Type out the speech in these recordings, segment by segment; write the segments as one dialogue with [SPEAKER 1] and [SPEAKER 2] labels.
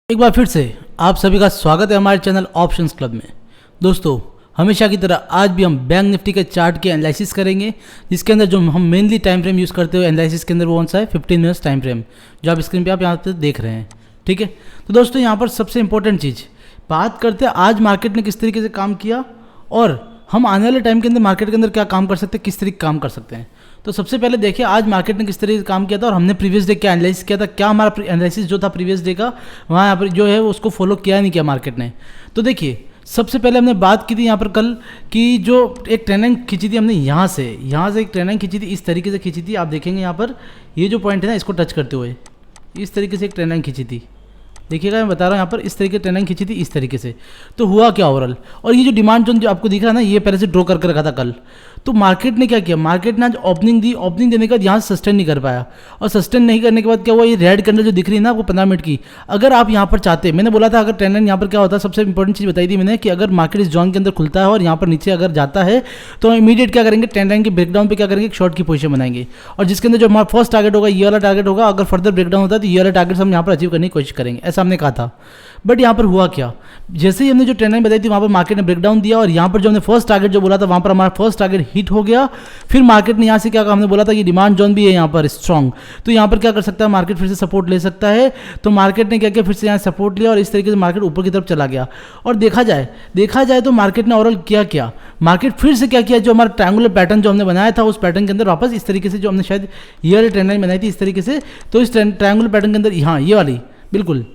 [SPEAKER 1] एक बार फिर से आप सभी का स्वागत है हमारे चैनल ऑप्शंस क्लब में। दोस्तों, हमेशा की तरह आज भी हम बैंक निफ्टी के चार्ट के एनालिसिस करेंगे, जिसके अंदर जो हम मेनली टाइम फ्रेम यूज़ करते हुए एनालिसिस के अंदर वो कौन सा है 15 मिनट्स टाइम फ्रेम, जो आप स्क्रीन पे आप यहाँ पे देख रहे हैं। ठीक है, तो दोस्तों यहाँ पर सबसे इंपॉर्टेंट चीज़ बात करते हैं आज मार्केट ने किस तरीके से काम किया और हम आने वाले टाइम के अंदर मार्केट के अंदर क्या काम कर सकते हैं, किस तरीके काम कर सकते हैं। तो सबसे पहले देखिए आज मार्केट ने किस तरीके से काम किया था और हमने प्रीवियस डे क्या एनालिसिस किया था, क्या हमारा एनालिसिस जो था प्रीवियस डे का वहाँ यहाँ पर जो है उसको फॉलो किया नहीं किया मार्केट ने। तो देखिए सबसे पहले हमने बात की थी यहाँ पर कल कि जो एक ट्रेंड लाइन खींची थी हमने यहाँ से एक ट्रेंड लाइन खींची थी, इस तरीके से खींची थी। आप देखेंगे यहाँ पर ये जो पॉइंट है ना, इसको टच करते हुए इस तरीके से एक ट्रेंड लाइन खींची थी। देखिएगा मैं बता रहा हूँ यहाँ पर इस तरीके ट्रेंड लाइन खींची थी इस तरीके से। तो हुआ क्या ओवरऑल, और ये जो डिमांड जोन जो आपको दिख रहा है ना, ये पहले से ड्रॉ करके रखा था कल। तो मार्केट ने क्या किया, मार्केट ने आज ओपनिंग दी, ओपनिंग देने के बाद यहाँ से सस्टेन नहीं कर पाया, और सस्टेन नहीं करने के बाद क्या हुआ, ये रेड कैंडल जो दिख रही है ना आपको 15 मिनट की, अगर आप यहाँ पर चाहते, मैंने बोला था अगर ट्रेंड लाइन यहाँ पर क्या होता है, सबसे इंपॉर्टेंट चीज़ बताई थी मैंने कि अगर मार्केट इस जोन के अंदर खुलता है और यहाँ पर नीचे अगर जाता है तो इमीडिएट क्या करेंगे, ट्रेंड लाइन के ब्रेकडाउन पे क्या करेंगे, एक शॉर्ट की पोजीशन बनाएंगे, और जिसके अंदर जो हमारा फर्स्ट टारगेट होगा ये वाला टारगेट होगा। अगर फर्दर ब्रेकडाउन होता है तो ये वाला टारगेट हम यहाँ पर अचीव करने की कोशिश करेंगे, ऐसा हमने कहा था। बट यहाँ पर हुआ क्या, जैसे ही हमने जो ट्रेंड लाइन बताई थी वहाँ पर मार्केट ने ब्रेकडाउन दिया, और यहाँ पर जो हमने फर्स्ट टारगेट जो बोला था वहाँ पर हमारा फर्स्ट टारगेट हिट हो गया। फिर मार्केट ने यहाँ से क्या कहा, हमने बोला था कि डिमांड जोन भी है यहाँ पर स्ट्रॉन्ग, तो यहाँ पर क्या कर सकता है मार्केट, फिर से सपोर्ट ले सकता है। तो मार्केट ने क्या किया, फिर से यहाँ सपोर्ट लिया और इस तरीके से मार्केट ऊपर की तरफ चला गया। और देखा जाए तो मार्केट ने ओवरऑल क्या मार्केट फिर से क्या किया, जो हमारा ट्रायंगुलर पैटर्न जो हमने बनाया था उस पैटर्न के अंदर वापस इस तरीके से, जो हमने शायद ये वाली ट्रेंड लाइन बनाई थी इस तरीके से, तो इस ट्रायंगुलर पैटर्न के अंदर यहाँ ये वाली बिल्कुल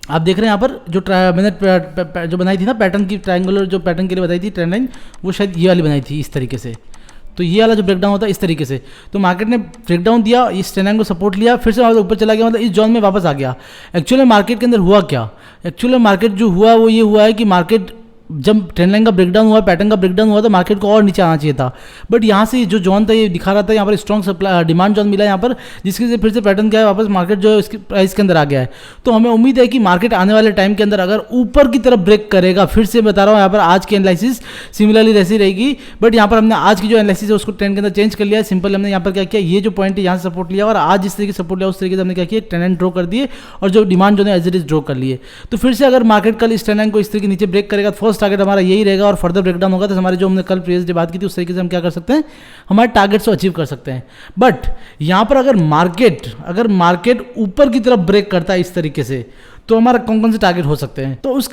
[SPEAKER 1] आप देख रहे हैं यहाँ पर जो मैंने जो बनाई थी ना पैटर्न की, ट्रायंगुलर जो पैटर्न के लिए बताई थी ट्रेंड लाइन, वो शायद ये वाली बनाई थी इस तरीके से। तो ये वाला जो ब्रेकडाउन होता है इस तरीके से, तो मार्केट ने ब्रेकडाउन दिया, इस ट्रेंड लाइन को सपोर्ट लिया, फिर से ऊपर चला गया, मतलब इस जोन में वापस आ गया। एक्चुअली मार्केट के अंदर हुआ क्या, एक्चुअली मार्केट जो हुआ वो ये हुआ है कि मार्केट जब ट्रेंड लाइन का ब्रेकडाउन हुआ, पैटर्न का ब्रेकडाउन हुआ, तो मार्केट को और नीचे आना चाहिए था। बट यहाँ से जो जोन था ये दिखा रहा था, यहाँ पर स्ट्रॉन्ग सप्लाई डिमांड जोन मिला यहाँ पर, जिसके से फिर से पैटर्न क्या है, वापस मार्केट जो है इसके प्राइस के अंदर आ गया है। तो हमें उम्मीद है कि मार्केट आने वाले टाइम के अंदर अगर ऊपर की तरफ ब्रेक करेगा, फिर से बता रहा हूँ यहाँ पर आज की एनालिसिस सिमिलरली वैसी रहेगी। बट यहाँ पर हमने आज की जो एनालिसिस है उसको ट्रेंड के अंदर चेंज कर लिया है। सिंपल हमने यहाँ पर क्या किया, ये जो पॉइंट है यहाँ से सपोर्ट लिया, और आज जिस तरीके से सपोर्ट लिया उस तरीके से हमने क्या किया, ट्रेंड लाइन ड्रॉ कर दिए, और जो डिमांड जो है एज इट इज ड्रॉ कर लिए। तो फिर से अगर मार्केट कल इस ट्रेंड लाइन को इस तरीके नीचे ब्रेक करेगा, फर्स्ट टारगेट हमारा यही रहेगा, और फर्दर ब्रेकडाउन होगा तो हमारे जो हमने कल प्रीवियस डे बात की थी उस तरीके से हम क्या कर सकते हैं, हमारे टारगेट्स को अचीव कर सकते हैं। बट यहाँ पर अगर मार्केट ऊपर की तरफ ब्रेक करता है इस तरीके से, तो हमारा कौन से टारगेट हो सकते हैं। तो उस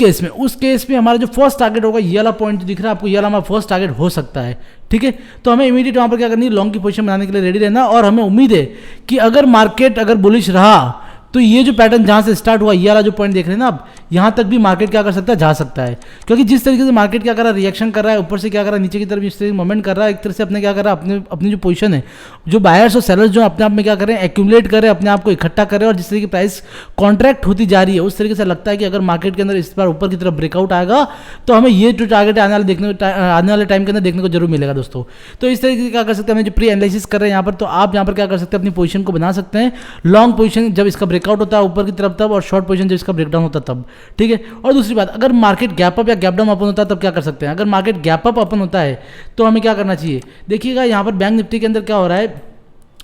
[SPEAKER 1] केस में हमारा जो फर्स्ट टारगेट होगा, ये वाला पॉइंट जो दिख रहा है आपको, ये वाला हमारा फर्स्ट टारगेट हो सकता है। ठीक है, तो हमें इमीडिएट वहाँ पर क्या करनी है, लॉन्ग की पोजीशन बनाने के लिए रेडी रहना, और हमें उम्मीद है कि अगर मार्केट अगर बुलिश रहा तो ये जो पैटर्न जहाँ से स्टार्ट हुआ, ये वाला जो पॉइंट देख रहे हैं ना आप, यहाँ तक भी मार्केट क्या कर सकता है, जा सकता है। क्योंकि जिस तरीके से मार्केट क्या कर रहा है, रिएक्शन कर रहा है, ऊपर से क्या कर रहा है, नीचे की तरफ इस तरीके से मूवमेंट कर रहा है, एक तरह से अपने क्या कर रहा है, अपनी जो पोजीशन है, जो बायर्स और सेलर्स जो अपने आप में क्या कर रहे हैं, एक्यूमुलेट कर रहे हैं, अपने आप को इकट्ठा कर रहे हैं, और जिस तरीके की प्राइस कॉन्ट्रैक्ट होती जा रही है, उस तरीके से लगता है कि अगर मार्केट के अंदर इस बार ऊपर की तरफ ब्रेकआउट आएगा तो हमें ये जो टारगेट आने वाले टाइम के अंदर देखने को जरूर मिलेगा दोस्तों। तो इस तरीके से क्या कर सकते हैं, हमें जो प्री एनालिसिस कर रहे हैं यहाँ पर, तो आप यहाँ पर क्या कर सकते हैं, अपनी पोजीशन को बना सकते हैं। लॉन्ग पोजीशन जब इसका ब्रेकआउट होता है ऊपर की तरफ तब, और शॉर्ट पोजीशन जब इसका ब्रेकडाउन होता है तब। ठीक है, और दूसरी बात, अगर मार्केट गैप अप या गैप डाउन ओपन होता है तब क्या कर सकते हैं। अगर मार्केट गैप अप ओपन होता है तो हमें क्या करना चाहिए, देखिएगा यहाँ पर बैंक निफ्टी के अंदर क्या हो रहा है,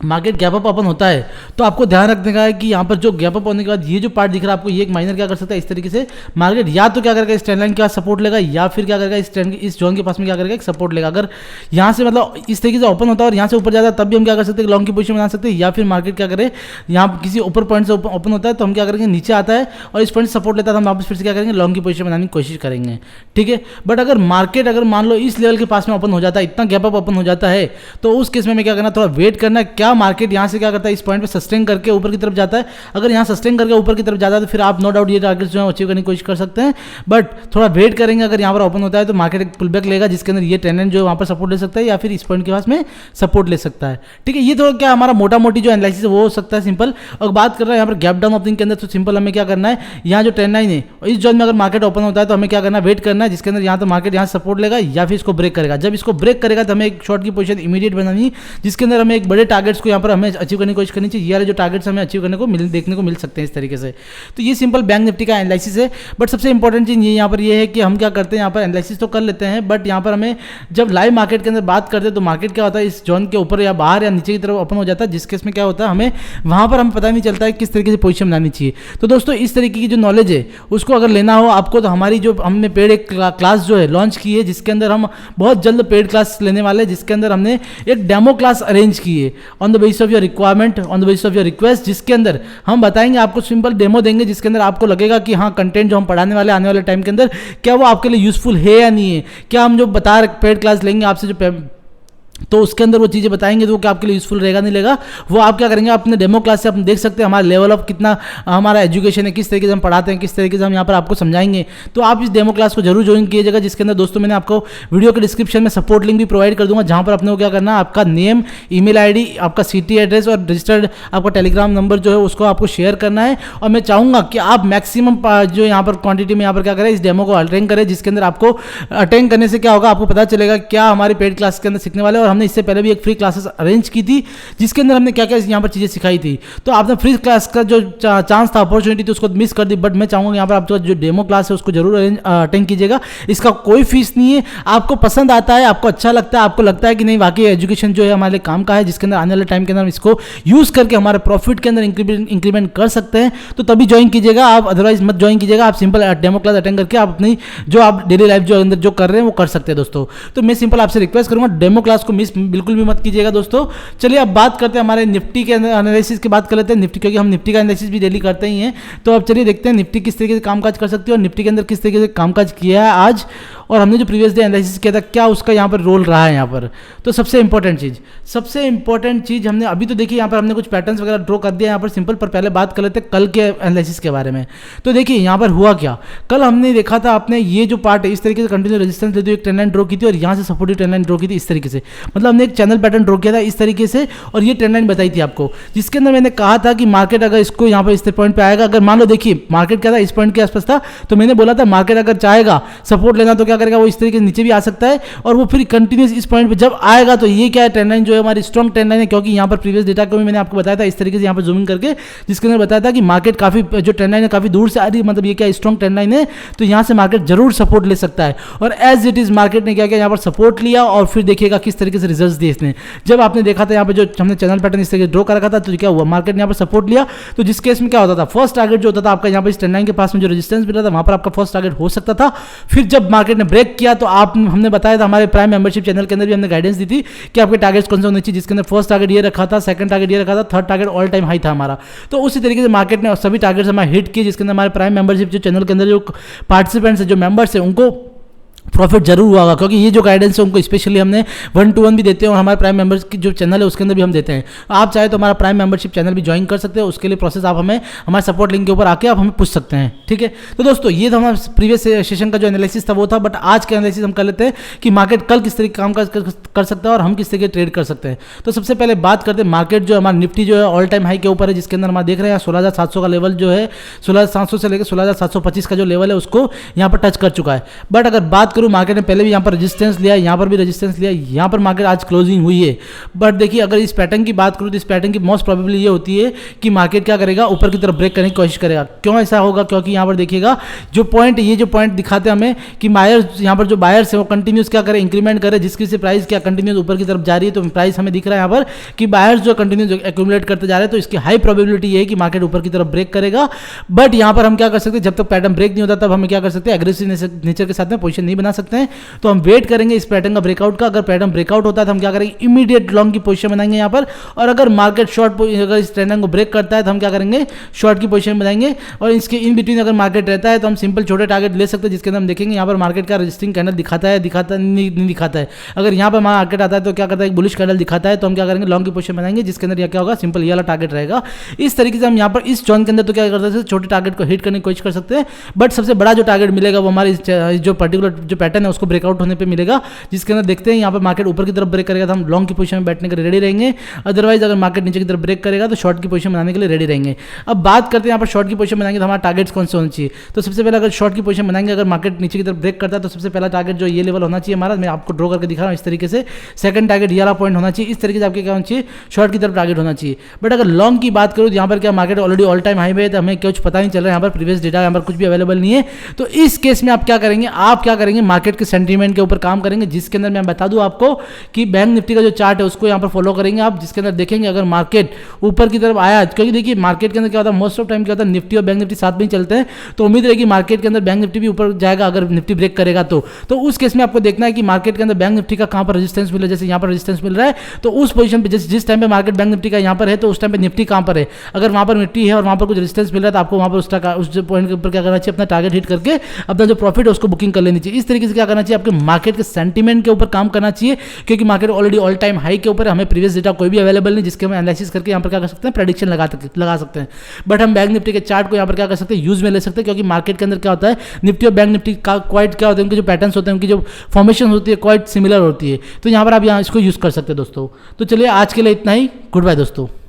[SPEAKER 1] मार्केट गैप अप ओपन होता है तो आपको ध्यान रखने का है कि यहाँ पर जो गैप अप होने के बाद ये जो पार्ट दिख रहा है आपको, ये एक माइनर क्या कर सकता है, इस तरीके से मार्केट या तो क्या करेगा, इस ट्रेंड लाइन के पास सपोर्ट लेगा, या फिर क्या करेगा, इस जोन के पास में क्या करेगा, एक सपोर्ट लेगा। अगर यहाँ से मतलब इस तरीके से ओपन होता है और यहाँ से ऊपर जाता है तब भी हम क्या कर सकते हैं, लॉन्ग की पोजीशन बना सकते हैं। या फिर मार्केट क्या करे, यहाँ किसी ऊपर पॉइंट से ओपन होता है तो हम क्या करेंगे, नीचे आता है और इस पॉइंट से सपोर्ट लेता है, हम वापस फिर से क्या करेंगे, लॉन्ग की पोजीशन बनाने की कोशिश करेंगे। ठीक है, बट अगर मार्केट अगर मान लो इस लेवल के पास में ओपन हो जाता है, इतना गैप अप ओपन हो जाता है, तो उस केस में हमें क्या करना, थोड़ा वेट करना है। क्या मार्केट यहाँ से क्या करता है, इस पॉइंट पे सस्टेन करके ऊपर की तरफ जाता है, अगर यहाँ सस्टेन करके ऊपर की तरफ जाता है तो फिर आप नो डाउट ये टारगेट्स जो है अचीव करने की कोशिश कर सकते हैं। बट थोड़ा वेट करेंगे, अगर यहाँ पर ओपन होता है तो मार्केट एक पुल बैक लेगा, जिसके अंदर ये ट्रेंड लाइन जो वहाँ पर सपोर्ट ले सकता है, या फिर इस पॉइंट के पास में सपोर्ट ले सकता है। ठीक है, ये थोड़ा क्या हमारा मोटा मोटी जो एनालिसिस वो हो सकता है सिंपल। और बात कर रहे हैं यहाँ पर गैप डाउन ओपनिंग के अंदर, तो सिंपल हमें क्या करना है, यहाँ जो ट्रेंड लाइन है इस जोन में अगर मार्केट ओपन होता है तो हमें क्या करना है, वेट करना है, जिसके अंदर यहाँ तो मार्केट यहाँ सपोर्ट लेगा या फिर इसको ब्रेक करेगा। जब इसको ब्रेक करेगा तो हमें एक शॉर्ट की पोजीशन इमीडिएट बनानी, जिसके अंदर हमें एक बड़े टारगेट टारगेट्स को यहाँ पर हमें अचीव करने की कोशिश करनी चाहिए। ये वाले जो टारगेट्स हमें अचीव करने को देखने को मिल सकते हैं इस तरीके से। तो ये सिंपल बैंक निफ्टी का एनालिसिस है। बट सबसे इंपॉर्टेंट चीज़ यहाँ पर ये है कि हम क्या करते हैं, यहाँ पर एनालिसिस तो कर लेते हैं, बट यहाँ पर हमें जब लाइव मार्केट के अंदर बात करते हैं तो मार्केट क्या होता है, इस जोन के ऊपर या बाहर या नीचे की तरफ ओपन हो जाता है, जिस केस में क्या होता है हमें वहाँ पर हमें पता नहीं चलता है किस तरीके से पोजीशन बनानी चाहिए। तो दोस्तों इस तरीके की जो नॉलेज है उसको अगर लेना हो आपको, तो हमारी जो हमने पेड एक क्लास जो है लॉन्च की है, जिसके अंदर हम बहुत जल्द पेड क्लास लेने वाले हैं, जिसके अंदर हमने एक डेमो क्लास अरेंज की है on the basis of your requirement, on the basis of your request, जिसके अंदर हम बताएंगे आपको, सिंपल डेमो देंगे जिसके अंदर आपको लगेगा कि हाँ कंटेंट जो हम पढ़ाने वाले आने वाले टाइम के अंदर क्या वो आपके लिए यूजफुल है या नहीं है। क्या हम जो बता रहे पेड क्लास लेंगे आपसे जो तो उसके अंदर वो चीज़ें बताएंगे तो वो क्या आपके लिए यूजफुल रहेगा नहीं रहेगा, वो आप क्या करेंगे अपने डेमो क्लास से आप देख सकते हैं हमारा लेवल ऑफ कितना हमारा एजुकेशन है, किस तरीके से हम पढ़ाते हैं, किस तरीके से हम यहाँ पर आपको समझाएंगे। तो आप इस डेमो क्लास को जरूर ज्वाइन कीजिएगा, जिसके अंदर दोस्तों मैंने आपको वीडियो के डिस्क्रिप्शन में सपोर्ट लिंक भी प्रोवाइड कर दूंगा, जहाँ पर अपने को क्या करना है, आपका नेम, ईमेल आईडी, आपका सिटी एड्रेस और रजिस्टर्ड आपका टेलीग्राम नंबर जो है उसको आपको शेयर करना है। और मैं चाहूँगा कि आप मैक्सिमम जो यहाँ पर क्वांटिटी में यहाँ पर क्या करें, इस डेमो को अटेंड करें, जिसके अंदर आपको अटेंड करने से क्या होगा, आपको पता चलेगा क्या हमारी पेड क्लास के अंदर सीखने वाले। और हमने इससे पहले भी एक फ्री क्लासेस अरेंज की थी, जिसके अंदर हमने क्या क्या यहाँ पर चीज़ें सिखाई थी। तो आपने फ्री क्लास का जो चांस था, अपॉर्चुनिटी थी, उसको मिस कर दी। बट मैं चाहूँगा यहाँ पर आपका जो डेमो क्लास है उसको जरूर अटेंड कीजिएगा। इसका कोई फीस नहीं है, आपको पसंद आता है, आपको अच्छा लगता है, आपको लगता है कि नहीं वाकई एजुकेशन जो है हमारे लिए काम का है, जिसके अंदर आने वाले टाइम के अंदर हम इसको यूज़ करके हमारे प्रॉफिट के अंदर इंक्रीमेंट कर सकते हैं, तो तभी ज्वाइन कीजिएगा आप, अदरवाइज मत ज्वाइन कीजिएगा। आप सिंपल डेमो क्लास अटेंड करके आप अपनी जो आप डेली लाइफ जो अंदर जो कर रहे हैं वो कर सकते हैं दोस्तों। तो मैं सिंपल आपसे रिक्वेस्ट करूँगा डेमो क्लास को मिस बिल्कुल भी मत कीजिएगा दोस्तों। चलिए अब बात करते हैं हमारे निफ्टी के एनालिसिस की बात कर लेते हैं। निफ्टी, क्योंकि हम निफ्टी का एनालिसिस भी डेली करते ही हैं, तो अब चलिए देखते हैं निफ्टी किस तरीके से कामकाज कर सकती है और निफ्टी के अंदर किस तरीके से कामकाज किया है आज, और हमने जो प्रीवियस डे एनालिसिस किया था क्या उसका यहाँ पर रोल रहा है यहाँ पर। तो सबसे इंपॉर्टेंट चीज़ हमने अभी तो देखिए यहाँ पर हमने कुछ पैटर्न्स वगैरह ड्रॉ कर दिया यहाँ पर सिंपल, पर पहले बात कर लेते हैं कल के एनालिसिस के बारे में। तो देखिए यहाँ पर हुआ क्या, कल हमने देखा था आपने ये जो पार्ट है इस तरीके से कंटिन्यू रेजिस्टेंस लेते हुए एक ट्रेंड लाइन ड्रॉ की थी और यहाँ से सपोर्टिव ट्रेंड लाइन ड्रॉ की थी इस तरीके से, मतलब हमने एक चैनल पैटर्न ड्रॉ किया था इस तरीके से, और ये ट्रेंड लाइन बताई थी आपको, जिसके अंदर मैंने कहा था कि मार्केट अगर इसको यहाँ पर इस पॉइंट पे आएगा, अगर मान लो देखिए मार्केट क्या था इस पॉइंट के आसपास था, तो मैंने बोला था मार्केट अगर चाहेगा सपोर्ट लेना तो क्या करेगा, वो इस तरीके से नीचे भी आ सकता है और वो फिर कंटिन्यूस इस पॉइंट पे जब आएगा तो ये क्या है, ट्रेंड लाइन जो है हमारी स्ट्रॉन्ग ट्रेंड लाइन है। क्योंकि यहाँ पर प्रीवियस डेटा को भी मैंने आपको बताया था इस तरीके से यहाँ पर जूमिंग करके, जिसके अंदर बताया था कि मार्केट काफी जो ट्रेंड लाइन है काफी दूर से आ रही है, मतलब ये क्या स्ट्रॉन्ग ट्रेंड लाइन है, तो यहाँ से मार्केट जरूर सपोर्ट ले सकता है। और एज इट इज मार्केट ने क्या किया, यहाँ पर सपोर्ट लिया और फिर देखिएगा किस तरीके से रिजल्ट दिए इसने। जब आपने देखा था यहाँ पर जो हमने चैनल पैटर्न इस तरीके ड्रॉ कर रखा था, तो क्या हुआ, मार्केट ने यहाँ पर सपोर्ट लिया, तो जिस केस में क्या होता था, फर्स्ट टारगेट जो होता था आपका यहाँ पर इस ट्रेंड लाइन के पास में जो रेजिस्टेंस मिला था वहां पर आपका फर्स्ट टारगेट हो सकता था। फिर जब मार्केट ने ब्रेक किया तो आप हमने बताया था हमारे प्राइम मेंबरशिप चैनल के अंदर भी हमने गाइडेंस दी थी कि आपके टारगेट्स कौन से होने चाहिए, जिसके अंदर फर्स्ट टारगेट ये रखा था, सेकंड टारगेट ये रखा था, third target all time high था हमारा। तो उसी तरीके से मार्केट ने सभी टारगेट्स हमारे हिट किए, जिसके अंदर हमारे प्राइम मेंबरशिप जो चैनल के अंदर जो पार्टिसिपेंट्स है, जो मेंबर्स है, उनको प्रॉफिट जरूर हुआ होगा, क्योंकि ये जो गाइडेंस है उनको स्पेशली हमने 1-to-1 भी देते हैं और हमारे प्राइम मेंबर्स की जो चैनल है उसके अंदर भी हम देते हैं। आप चाहे तो हमारा प्राइम मेंबरशिप चैनल भी ज्वाइन कर सकते हैं, उसके लिए प्रोसेस आप हमें हमारे सपोर्ट लिंक के ऊपर आके आप हमें पूछ सकते हैं, ठीक है। तो दोस्तों ये तो हमारा प्रीवियस सेशन का जो एनालिसिस था वो था, बट आज का एनालिसिस हम कर लेते हैं कि मार्केट कल किस तरीके काम कर सकता है और हम किस तरीके ट्रेड कर सकते हैं। तो सबसे पहले बात करते हैं मार्केट जो हमारा निफ्टी जो है ऑल टाइम हाई के ऊपर है, जिसके अंदर हम देख रहे हैं 16,700 का लेवल जो है 16,700 से लेकर 16,725 का जो लेवल है उसको यहाँ पर टच कर चुका है। बट अगर बात करूँ मार्केट ने पहले भी यहाँ पर रेजिस्टेंस लिया, यहाँ पर भी रेजिस्टेंस लिया, यहाँ पर मार्केट आज क्लोजिंग हुई है। बट देखिए अगर इस पैटर्न की बात करूँ तो इस पैटर्न की मोस्ट प्रोबेबली ये होती है कि मार्केट क्या करेगा, ऊपर की तरफ ब्रेक करने की कोशिश करेगा। क्यों ऐसा होगा, क्योंकि यहाँ पर देखिएगा जो पॉइंट, ये जो पॉइंट दिखाते हैं हमें कि बायर्स, यहाँ पर जो बायर्स है वो कंटिन्यूस क्या करे, इंक्रीमेंट करे, जिसकी से प्राइस क्या कंटिन्यूस ऊपर की तरफ जा रही है। तो प्राइस हमें दिख रहा है यहाँ पर कि बायर्स जो कंटिन्यूस एक्यूमुलेट करते जा रहे हैं, तो इसकी हाई प्रोबेबिलिटी ये है कि मार्केट ऊपर की तरफ ब्रेक करेगा। बट यहाँ पर हम क्या कर सकते हैं, जब तक पैटर्न ब्रेक नहीं होता तब हमें क्या कर सकते हैं, एग्रेसिव नेचर के साथ में पोजीशन नहीं बना सकते हैं। तो हम वेट करेंगे इस पैटर्न का ब्रेकआउट का। अगर पैटर्न ब्रेकआउट होता है तो हम क्या करेंगे, इमीडिएट लॉन्ग की पोजीशन बनाएंगे यहाँ पर। और अगर मार्केट शॉर्ट, अगर इस ट्रेंड को ब्रेक करता है तो हम क्या करेंगे, शॉर्ट की पोजीशन बनाएंगे। और इसके इन बिटवीन अगर मार्केट रहता है तो हम सिंपल छोटे टारगेट ले सकते हैं, जिसके अंदर हम देखेंगे यहाँ पर मार्केट का रजिस्टिंग कैंडल दिखाता है, नहीं दिखाता है। अगर यहाँ पर मार्केट आता है तो क्या करता है, एक बुलिश कैंडल दिखाता है, तो हम क्या करेंगे, लॉन्ग की पोजीशन बनाएंगे, जिसके अंदर क्या होगा, सिंपल ये वाला टारगेट रहेगा। इस तरीके से हम यहाँ पर इस जोन के अंदर तो क्या कर सकते हैं, छोटे टारगेट को हिट करने की कोशिश कर सकते हैं। बट सबसे बड़ा जो टारगेट मिलेगा वो हमारे जो पर्टिकुलर जो पैटर्न है उसको ब्रेकआउट होने पे मिलेगा, जिसके अंदर देखते हैं यहाँ पर मार्केट ऊपर की तरफ ब्रेक करेगा तो हम लॉन्ग की पोजीशन में बैठने के लिए रेडी रहेंगे, अदरवाइज अगर मार्केट नीचे की तरफ ब्रेक करेगा तो शॉर्ट की पोजीशन बनाने के लिए रेडी रहेंगे। अब बात करते हैं यहाँ पर शॉर्ट की पोजीशन बनाएंगे तो हमारा टारगेट्स कौन से होने चाहिए। तो सबसे पहले अगर शॉर्ट की पोजीशन बनाएंगे, अगर मार्केट नीचे की तरफ ब्रेक करता है तो सबसे पहला टारगेट जो ये लेवल होना चाहिए हमारा, मैं आपको ड्रॉ करके दिखा रहा हूँ इस तरीके से। सेकंड टारगेट ये वाला पॉइंट होना चाहिए, इस तरीके से आपके क्या होना चाहिए, शॉर्ट की तरफ टारगेट होना चाहिए। बट अगर लॉन्ग की बात करूँ तो यहाँ पर क्या market already all time high पे है, तो हमें कुछ पता नहीं चल रहा है, यहाँ पर प्रीवियस डेटा यहाँ पर कुछ भी अवेलेबल नहीं है। तो इस केस में आप क्या करेंगे, मार्केट के सेंटीमेंट के ऊपर काम करेंगे, जिसके अंदर मैं बता दूं आपको कि बैंक निफ्टी का जो चार्ट है उसको यहाँ पर फॉलो करेंगे आप, जिसके अंदर देखेंगे अगर मार्केट ऊपर की तरफ आया, क्योंकि देखिए मार्केट के अंदर क्या होता है, मोस्ट ऑफ टाइम क्या होता है, निफ्टी और बैंक निफ्टी साथ में ही चलते हैं, तो उम्मीद रहेगी मार्केट के अंदर बैंक निफ्टी भी ऊपर जाएगा अगर निफ्टी ब्रेक करेगा तो उस केस में आपको देखना है कि मार्केट के अंदर बैंक निफ्टी का कहां पर रेजिस्टेंस मिल रहा है। जैसे यहाँ पर रेजिस्टेंस मिल रहा है तो उस पोजीशन पे जिस टाइम पे मार्केट बैंक निफ्टी का यहाँ पर है तो उस टाइम पे निफ्टी कहां पर है, अगर वहां पर निफ्टी है और वहां पर कुछ रेजिस्टेंस मिल रहा है तो आपको वहां पर उस पॉइंट के ऊपर क्या करना चाहिए, अपना टारगेट हिट करके अपना जो प्रॉफिट है उसको बुकिंग कर लेनी चाहिए। इस तरीके से क्या करना चाहिए, आपके मार्केट के सेंटीमेंट के ऊपर काम करना चाहिए, क्योंकि market already all time high के ऊपर, हमें प्रीवियस डेटा कोई भी अवेलेबल नहीं जिसके हम एनालिसिस करके यहाँ पर क्या कर सकते हैं, प्रेडिक्शन लगा सकते हैं। बट हम बैंक निफ्टी के चार्ट को यहाँ पर क्या कर सकते हैं, यूज में ले सकते हैं, क्योंकि मार्केट के अंदर क्या होता है, निफ्टी और बैंक निफ्टी का क्वाइट क्या होता है, उनके जो पैटर्न्स होते हैं, उनकी जो फॉर्मेशन होती है क्वाइट सिमिलर होती है। तो यहाँ पर आप यहाँ इसको यूज कर सकते हैं दोस्तों। तो चलिए आज के लिए इतना ही, गुड बाय दोस्तों।